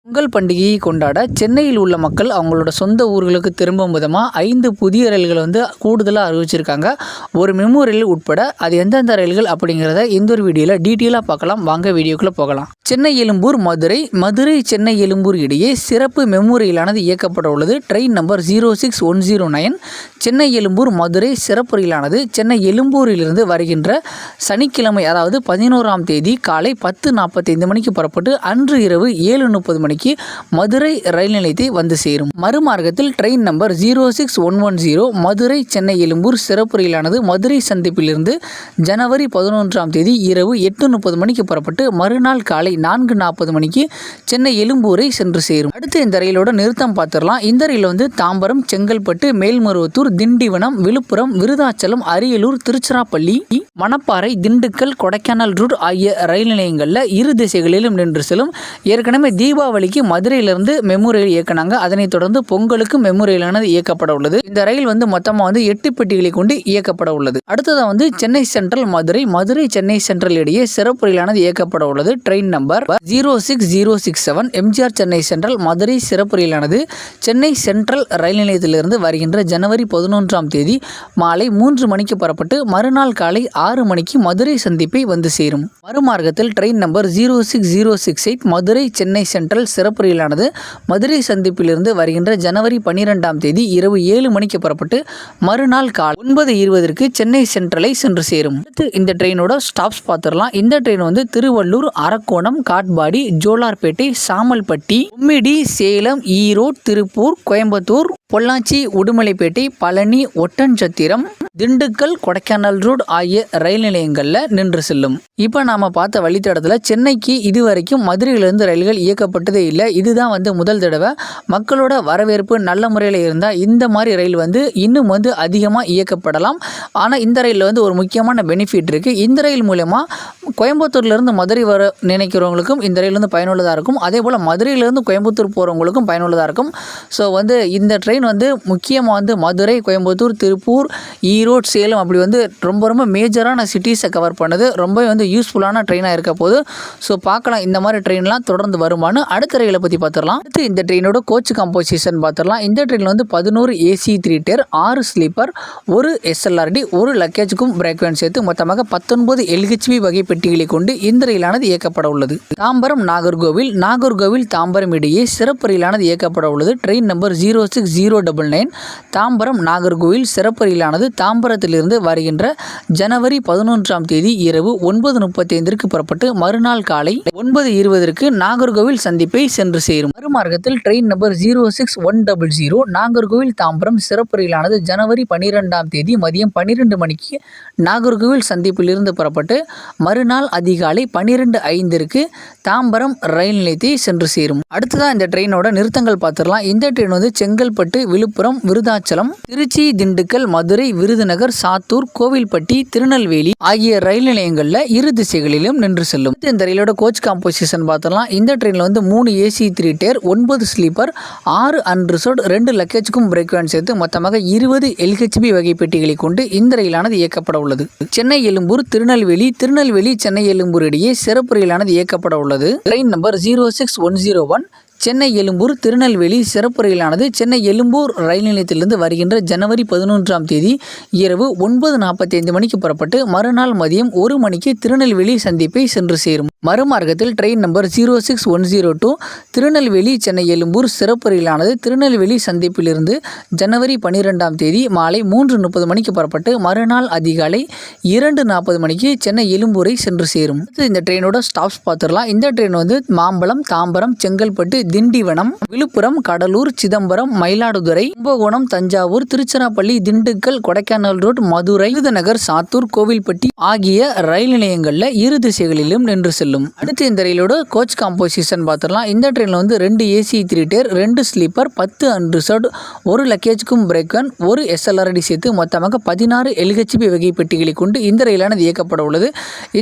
பொங்கல் பண்டிகையை கொண்டாட சென்னையில் உள்ள மக்கள் அவங்களோட சொந்த ஊர்களுக்கு திரும்பும் விதமாக 5 புதிய ரயில்களை கூடுதலாக அறிவிச்சிருக்காங்க. ஒரு மெமு ரயில் உட்பட அது எந்தெந்த ரயில்கள் அப்படிங்கிறத இந்த ஒரு வீடியோவில் டீட்டெயிலாக பார்க்கலாம். வாங்க வீடியோக்குள்ளே போகலாம். சென்னை எழும்பூர் மதுரை, மதுரை சென்னை எழும்பூர் இடையே சிறப்பு மெமு ரயிலானது இயக்கப்பட உள்ளது. Train number 06109. சென்னை எழும்பூர் மதுரை சிறப்பு ரயிலானது சென்னை எழும்பூரிலிருந்து வருகின்ற சனிக்கிழமை, அதாவது 11ஆம் தேதி காலை 10:45 மணிக்கு புறப்பட்டு அன்று இரவு 7:30 மணிக்கு மதுரை ரயில் நிலையத்தை வந்து சேரும். மறுமார்க்கத்தில் ட்ரெயின் நம்பர் 06110 மதுரை சென்னை எழும்பூர் சிறப்பு ரயிலானது மதுரை சந்திப்பிலிருந்து ஜனவரி 11ஆம் தேதி இரவு 8:30 மணிக்கு புறப்பட்டு மறுநாள் காலை 4:40 மணிக்கு சென்னை எழும்பூரை சென்று சேரும். அடுத்து இந்த ரயிலோட நிறுத்தம் பார்த்துடலாம். இந்த ரயில் தாம்பரம், செங்கல்பட்டு, மேல்மருவத்தூர், திண்டிவனம், விழுப்புரம், விருதாச்சலம், அரியலூர், திருச்சிராப்பள்ளி, மணப்பாறை, திண்டுக்கல், கொடைக்கானல் ரூட் ஆகிய ரயில் நிலையங்களில் இரு திசைகளிலும் நின்று செல்லும். ஏற்கனவே தீபாவளிக்கு மதுரையிலிருந்து மெமு ரயில் இயக்கினாங்க. அதனைத் தொடர்ந்து பொங்கலுக்கு மெமு ரயிலானது இயக்கப்பட உள்ளது. இந்த ரயில் மொத்தமாக 8 பெட்டிகளை கொண்டு இயக்கப்பட உள்ளது. அடுத்ததாக சென்னை சென்ட்ரல் மதுரை, மதுரை சென்னை சென்ட்ரல் இடையே சிறப்பு ரயிலானது இயக்கப்பட உள்ளது. Train number 06067 MGR Chennai central Madurai சிறப்பு ரயிலானது சென்னை சென்ட்ரல் ரயில் நிலையத்திலிருந்து வருகின்ற ஜனவரி 11ஆம் தேதி மாலை 3 மணிக்கு புறப்பட்டு மறுநாள் காலை 6 மணிக்கு மதுரை சந்திப்பை வந்து சேரும். மறுமார்க்கத்தில் train number 06068 Madurai Chennai central சிறப்பு ரயிலானது மதுரை சந்திப்பிலிருந்து வருகின்ற ஜனவரி 12ஆம் தேதி இரவு 7 மணிக்கு புறப்பட்டு மறுநாள் காலை 9:20 சென்னை சென்ட்ரலை சென்று சேரும். அடுத்து இந்த ட்ரெயினோட ஸ்டாப்ஸ் பார்த்துடலாம். இந்த ட்ரெயின் திருவள்ளூர், அரக்கோணம், காட்பாடி, ஜோலார்பேட்டை, சாமல்பட்டி, கும்மிடி, சேலம், ஈரோடு, திருப்பூர், கோயம்புத்தூர், பொள்ளாச்சி, உடுமலைப்பேட்டை, பழனி, ஒட்டன்சத்திரம், திண்டுக்கல், கொடைக்கானல் ரோடு ஆகிய ரயில் நிலையங்களில் நின்று செல்லும். இப்போ நாம் பார்த்த வழித்தடத்தில் சென்னைக்கு இதுவரைக்கும் மதுரையிலிருந்து ரயில்கள் இயக்கப்பட்டதே இல்லை. இதுதான் முதல் தடவை. மக்களோட வரவேற்பு நல்ல முறையில் இருந்தால் இந்த மாதிரி ரயில் இன்னும் அதிகமாக இயக்கப்படலாம். ஆனால் இந்த ரயிலில் ஒரு முக்கியமான பெனிஃபிட் இருக்குது. இந்த ரயில் மூலமா கோயம்புத்தூர்லேருந்து மதுரை வர நினைக்கிறவங்களுக்கும் இந்த ரயில் பயனுள்ளதாக இருக்கும். அதே போல் மதுரையிலேருந்து கோயம்புத்தூர் போகிறவங்களுக்கும் பயனுள்ளதாக இருக்கும். ஸோ இந்த ட்ரெயின் முக்கியமாக மதுரை, கோயம்புத்தூர், திருப்பூர், ஈரோடு, சேலம் அப்படி ரொம்ப மேஜரான சிட்டிஸை கவர் பண்ணுது. ரொம்ப யூஸ்ஃபுல்லான ட்ரெயினாக இருக்க போது. ஸோ பார்க்கலாம் இந்த மாதிரி ட்ரெயின்லாம் தொடர்ந்து வருமானு. அடுத்த ரயிலை பற்றி பார்த்துடலாம். அடுத்து இந்த ட்ரெயினோட கோச் கம்போசிஷன் பார்த்துடலாம். இந்த ட்ரெயினில் 11 AC 3 tier, 6 ஸ்லீப்பர், 1 SLRD, 1 லக்கேஜுக்கும் பிரேக் வேன் சேர்த்து மொத்தமாக 19 LHB வகை பெட்டிகளை கொண்டு இந்த ரயிலானது இயக்கப்பட உள்ளது. தாம்பரம், நாகர்கோவில், நாகர்கோவில் தாம்பரம் இடையே சிறப்பு ரயிலானது இயக்கப்பட உள்ளது. ட்ரெயின் நம்பர் 06099 தாம்பரம் நாகர்கோவில் சிறப்பு ரயிலானது தாம்பரத்திலிருந்து வருகின்ற ஜனவரி 11ஆம் தேதி இரவு 9:35 புறப்பட்டு மறுநாள் காலை 9:20 நாகர்கோவில் சந்திப்பை சென்று சேரும். மறுமார்க்கத்தில் ட்ரெயின் நம்பர் 06100 நாகர்கோவில் தாம்பரம் சிறப்பு ரயிலானது ஜனவரி 12ஆம் தேதி மதியம் 12 மணிக்கு நாகர்கோவில் சந்திப்பிலிருந்து புறப்பட்டு மறுநாள் அதிகாலை 12:05 தாம்பரம் ரயில் நிலையத்தை சென்று சேரும். அடுத்ததான் இந்த ட்ரெயினோட நிறுத்தங்கள் பார்த்துடலாம். இந்த ட்ரெயின் செங்கல்பட்டு, விழுப்புரம், விருதாச்சலம், திருச்சி, திண்டுக்கல், மதுரை, விருதுநகர், சாத்தூர், கோவில்பட்டி, திருநெல்வேலி ஆகிய ரயில் நிலையங்களில் இரு திசைகளிலும் நின்று செல்லும். இந்த ரயிலோட கோச் காம்போசிஷன் பார்த்தலாம். இந்த ட்ரெயினில் 3 AC 3 tier, 9 ஸ்லீப்பர், 6 அன்ரிசர்வ்டு, 2 லக்கேஜுக்கும் பிரேக் வேன் சேர்த்து மொத்தமாக 20 LHB வகை பெட்டிகளை கொண்டு இந்த ரயிலானது இயக்கப்பட உள்ளது. சென்னை எழும்பூர், திருநெல்வேலி, திருநெல்வேலி சென்னை எழும்பூர் இடையே சிறப்பு ரயிலானது இயக்கப்பட உள்ளது. ட்ரெயின் நம்பர் 06101 சென்னை எழும்பூர் திருநெல்வேலி சிறப்பு ரயிலானது சென்னை எழும்பூர் ரயில் நிலையத்திலிருந்து வருகின்ற ஜனவரி 11ஆம் தேதி இரவு 9:45 மணிக்கு புறப்பட்டு மறுநாள் மதியம் 1 மணிக்கு திருநெல்வேலி சந்திப்பை சென்று சேரும். மறுமார்க்கத்தில் ட்ரெயின் நம்பர் 06102 திருநெல்வேலி சென்னை எழும்பூர் சிறப்பு ரயிலானது திருநெல்வேலி சந்திப்பிலிருந்து ஜனவரி 12ஆம் தேதி மாலை 3:30 மணிக்கு புறப்பட்டு மறுநாள் அதிகாலை 2:40 மணிக்கு சென்னை எழும்பூரை சென்று சேரும். இந்த ட்ரெயினோட ஸ்டாப்ஸ் பார்த்துடலாம். இந்த ட்ரெயின் மாம்பலம், தாம்பரம், செங்கல்பட்டு, திண்டிவனம், விழுப்புரம், கடலூர், சிதம்பரம், மயிலாடுதுறை, கும்பகோணம், தஞ்சாவூர், திருச்சிராப்பள்ளி, திண்டுக்கல், கொடைக்கானல் ரோடு, மதுரை, விருதுநகர், சாத்தூர், கோவில்பட்டி ஆகிய ரயில் நிலையங்களில் இரு திசைகளிலும் நின்று செல்லும். அடுத்து இந்த ரயிலோட கோச் காம்போசிஷன் பார்த்துடலாம். இந்த ட்ரெயினில் 2 AC 3 tier, 2 ஸ்லீப்பர், 10 அன்ரிசர்வ்டு, 1 லக்கேஜுக்கும் பிரேக் வேன், 1 SLRD சேர்த்து மொத்தமாக 16 LHB வகை பெட்டிகளை கொண்டு இந்த ரயிலானது இயக்கப்பட உள்ளது.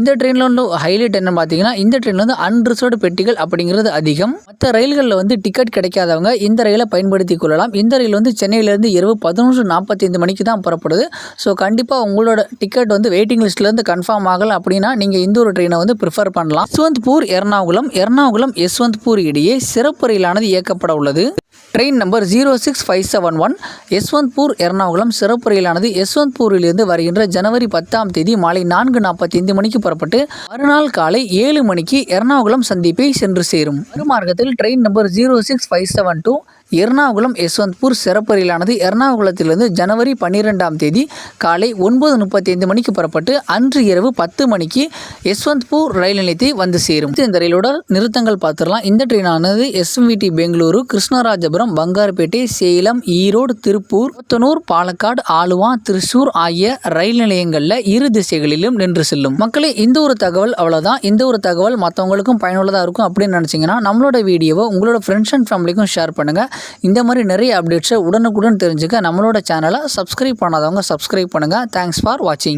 இந்த ட்ரெயினில் ஹைலைட் என்ன பார்த்தீங்கன்னா, இந்த ட்ரெயினில் அன்ரிசர்வ்டு பெட்டிகள் அப்படிங்கிறது அதிகம். மற்ற ரயில் ரயில்களில் வந்து டிக்கெட் கிடைக்காதவங்க இந்த ரயிலை பயன்படுத்தி கொள்ளலாம். இந்த ரயில் வந்து சென்னையிலேருந்து இரவு 11:45 மணிக்கு தான் புறப்படுது. ஸோ கண்டிப்பாக உங்களோட டிக்கெட் வந்து வெயிட்டிங் லிஸ்ட்லேருந்து கன்ஃபார்ம் ஆகலை அப்படின்னா நீங்கள் இந்த ஒரு ட்ரெயினை வந்து ப்ரிஃபர் பண்ணலாம். யஸ்வந்த்பூர் எர்ணாகுளம் யஸ்வந்த்பூர் இடையே சிறப்பு ரயிலானது இயக்கப்பட உள்ளது. ட்ரெயின் நம்பர் 06571 யஸ்வந்த்பூர் எர்ணாகுளம் சிறப்பு ரயிலானது யஸ்வந்த்பூரிலிருந்து வருகின்ற ஜனவரி 10ஆம் தேதி மாலை 4:45 மணிக்கு புறப்பட்டு மறுநாள் காலை 7 மணிக்கு எர்ணாகுளம் சந்திப்பை சென்று சேரும். மறுமார்க்கத்தில் ட்ரெயின் நம்பர் 06572 எர்ணாகுளம் யஸ்வந்த்பூர் சிறப்பு ரயிலானது எர்ணாகுளத்திலிருந்து ஜனவரி 12ஆம் தேதி காலை 9:35 மணிக்கு புறப்பட்டு அன்று இரவு 10 மணிக்கு யஸ்வந்த்பூர் ரயில் நிலையத்தை வந்து சேரும். இந்த ரயிலோட நிறுத்தங்கள் பார்த்துடலாம். இந்த ட்ரெயினானது எஸ்எம்விடி பெங்களூரு, கிருஷ்ணராஜபுரம், பங்காரப்பேட்டை, சேலம், ஈரோடு, திருப்பூர், கொத்தனூர், பாலக்காடு, ஆலுவா, திருச்சூர் ஆகிய ரயில் நிலையங்களில் இரு திசைகளிலும் நின்று செல்லும். மக்களே, இந்த ஒரு தகவல் அவ்வளோதான். இந்த ஒரு தகவல் மற்றவங்களுக்கும் பயனுள்ளதாக இருக்கும் அப்படின்னு நினச்சிங்கன்னா நம்மளோட வீடியோவை உங்களோட ஃப்ரெண்ட்ஸ் அண்ட் ஃபேமிலிக்கும் ஷேர் பண்ணுங்கள். இந்த மாதிரி நிறைய அப்டேட்ஸை உடனுக்குடன் தெரிஞ்சுக்க நம்மளோட சேனலை சப்ஸ்கிரைப் பண்ணாதவங்க சப்ஸ்கிரைப் பண்ணுங்கள். தேங்க்ஸ் ஃபார் வாட்சிங்.